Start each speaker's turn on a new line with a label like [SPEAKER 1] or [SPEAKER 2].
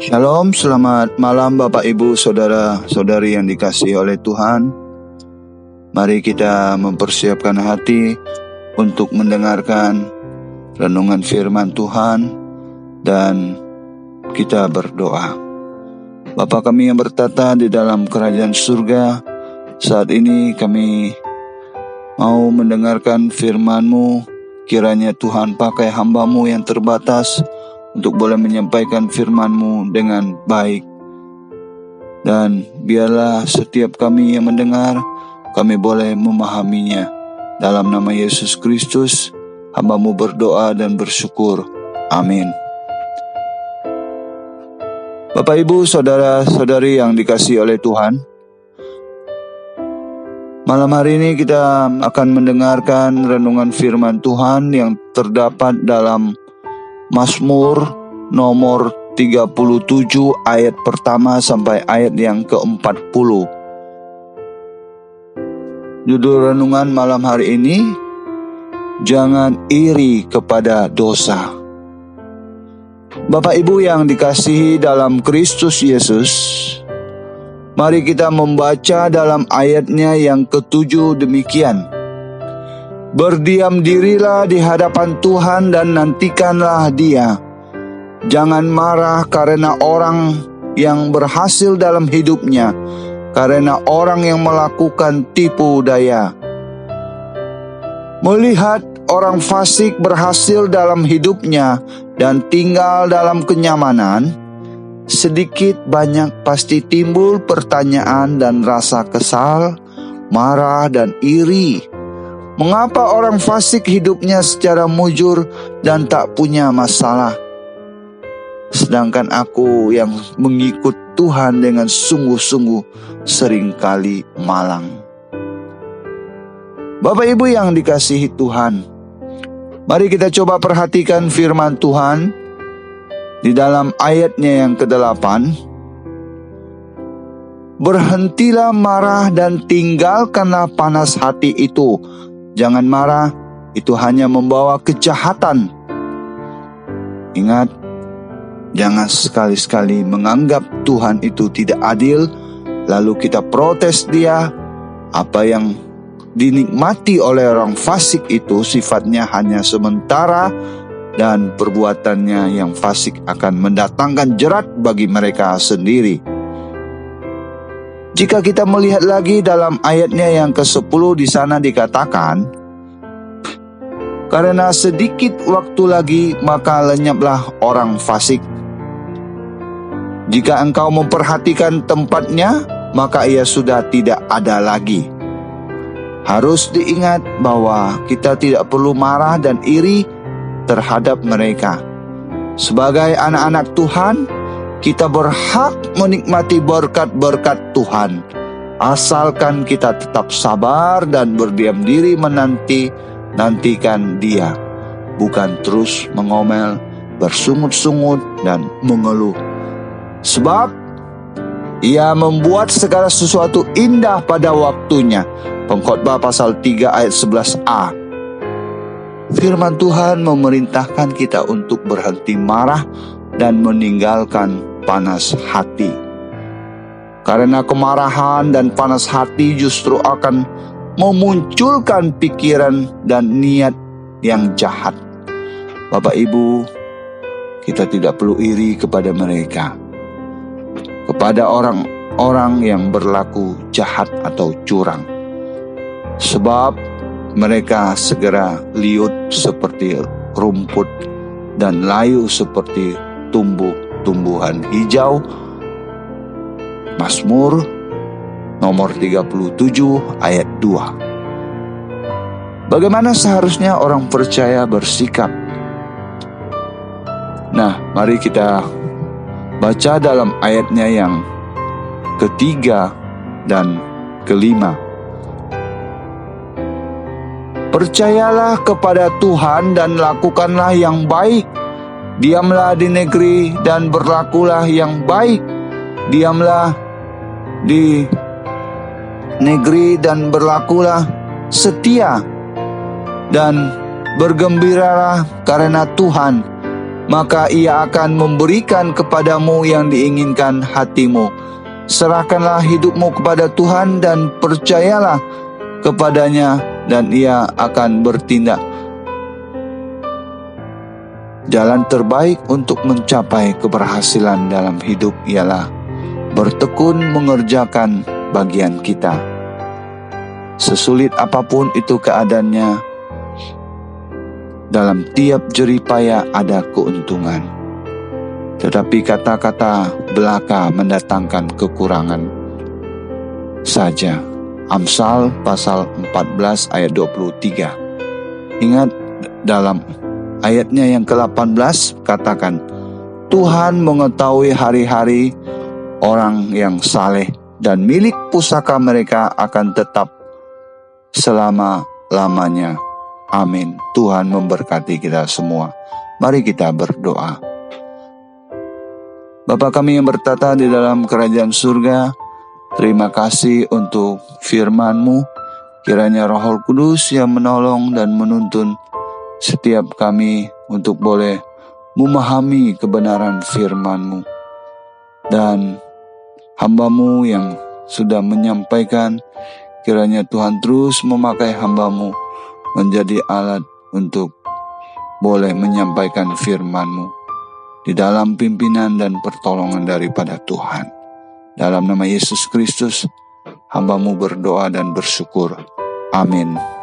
[SPEAKER 1] Shalom, selamat malam Bapak Ibu Saudara-saudari yang dikasihi oleh Tuhan. Mari kita mempersiapkan hati untuk mendengarkan renungan firman Tuhan dan kita berdoa. Bapa kami yang bertata di dalam kerajaan surga, saat ini kami mau mendengarkan firman-Mu. Kiranya Tuhan pakai hamba-Mu yang terbatas untuk boleh menyampaikan firman-Mu dengan baik. Dan biarlah setiap kami yang mendengar, kami boleh memahaminya. Dalam nama Yesus Kristus, hamba-Mu berdoa dan bersyukur. Amin. Bapak Ibu, saudara-saudari yang dikasihi oleh Tuhan, malam hari ini kita akan mendengarkan renungan firman Tuhan yang terdapat dalam Mazmur nomor 37 ayat pertama sampai ayat yang ke-40. Judul renungan malam hari ini, jangan iri kepada dosa. Bapak Ibu yang dikasihi dalam Kristus Yesus, mari kita membaca dalam ayatnya yang ke-7 demikian. Berdiam dirilah di hadapan Tuhan dan nantikanlah Dia. Jangan marah karena orang yang berhasil dalam hidupnya, karena orang yang melakukan tipu daya. Melihat orang fasik berhasil dalam hidupnya dan tinggal dalam kenyamanan, sedikit banyak pasti timbul pertanyaan dan rasa kesal, marah dan iri. Mengapa orang fasik hidupnya secara mujur dan tak punya masalah? Sedangkan aku yang mengikut Tuhan dengan sungguh-sungguh seringkali malang. Bapak Ibu yang dikasihi Tuhan, mari kita coba perhatikan firman Tuhan di dalam ayatnya yang ke-8. Berhentilah marah dan tinggalkanlah panas hati itu. Jangan marah, itu hanya membawa kejahatan. Ingat, jangan sekali-sekali menganggap Tuhan itu tidak adil, lalu kita protes Dia. Apa yang dinikmati oleh orang fasik itu sifatnya hanya sementara, dan perbuatannya yang fasik akan mendatangkan jerat bagi mereka sendiri. Jika kita melihat lagi dalam ayatnya yang ke-10, di sana dikatakan, karena sedikit waktu lagi maka lenyaplah orang fasik. Jika engkau memperhatikan tempatnya, maka ia sudah tidak ada lagi. Harus diingat bahwa kita tidak perlu marah dan iri terhadap mereka. Sebagai anak-anak Tuhan, kita berhak menikmati berkat-berkat Tuhan, asalkan kita tetap sabar dan berdiam diri nantikan Dia, bukan terus mengomel, bersungut-sungut dan mengeluh. Sebab Ia membuat segala sesuatu indah pada waktunya. Pengkhotbah pasal 3 ayat 11a. Firman Tuhan memerintahkan kita untuk berhenti marah dan meninggalkan panas hati. Karena kemarahan dan panas hati justru akan memunculkan pikiran dan niat yang jahat. Bapak Ibu, kita tidak perlu iri kepada mereka, kepada orang-orang yang berlaku jahat atau curang. Sebab mereka segera liut seperti rumput dan layu seperti tumbuhan hijau. Mazmur nomor 37 ayat 2. Bagaimana seharusnya orang percaya bersikap? Nah, mari kita baca dalam ayatnya yang ketiga dan kelima. Percayalah kepada Tuhan dan lakukanlah yang baik. Diamlah di negeri dan berlakulah yang baik. Diamlah di negeri dan berlakulah setia. Dan bergembiralah karena Tuhan maka Ia akan memberikan kepadamu yang diinginkan hatimu. Serahkanlah hidupmu kepada Tuhan dan percayalah kepadanya, dan Ia akan bertindak. Jalan terbaik untuk mencapai keberhasilan dalam hidup ialah bertekun mengerjakan bagian kita. Sesulit apapun itu keadaannya, dalam tiap jerih payah ada keuntungan. Tetapi kata-kata belaka mendatangkan kekurangan saja. Amsal pasal 14 ayat 23. Ingat, dalam ayatnya yang ke-18 katakan, Tuhan mengetahui hari-hari orang yang saleh, dan milik pusaka mereka akan tetap selama-lamanya. Amin. Tuhan memberkati kita semua. Mari kita berdoa. Bapa kami yang bertata di dalam kerajaan surga, terima kasih untuk firman-Mu. Kiranya Roh Kudus yang menolong dan menuntun setiap kami untuk boleh memahami kebenaran firman-Mu. Dan hamba-Mu yang sudah menyampaikan, kiranya Tuhan terus memakai hamba-Mu menjadi alat untuk boleh menyampaikan firman-Mu di dalam pimpinan dan pertolongan daripada Tuhan. Dalam nama Yesus Kristus, hamba-Mu berdoa dan bersyukur. Amin.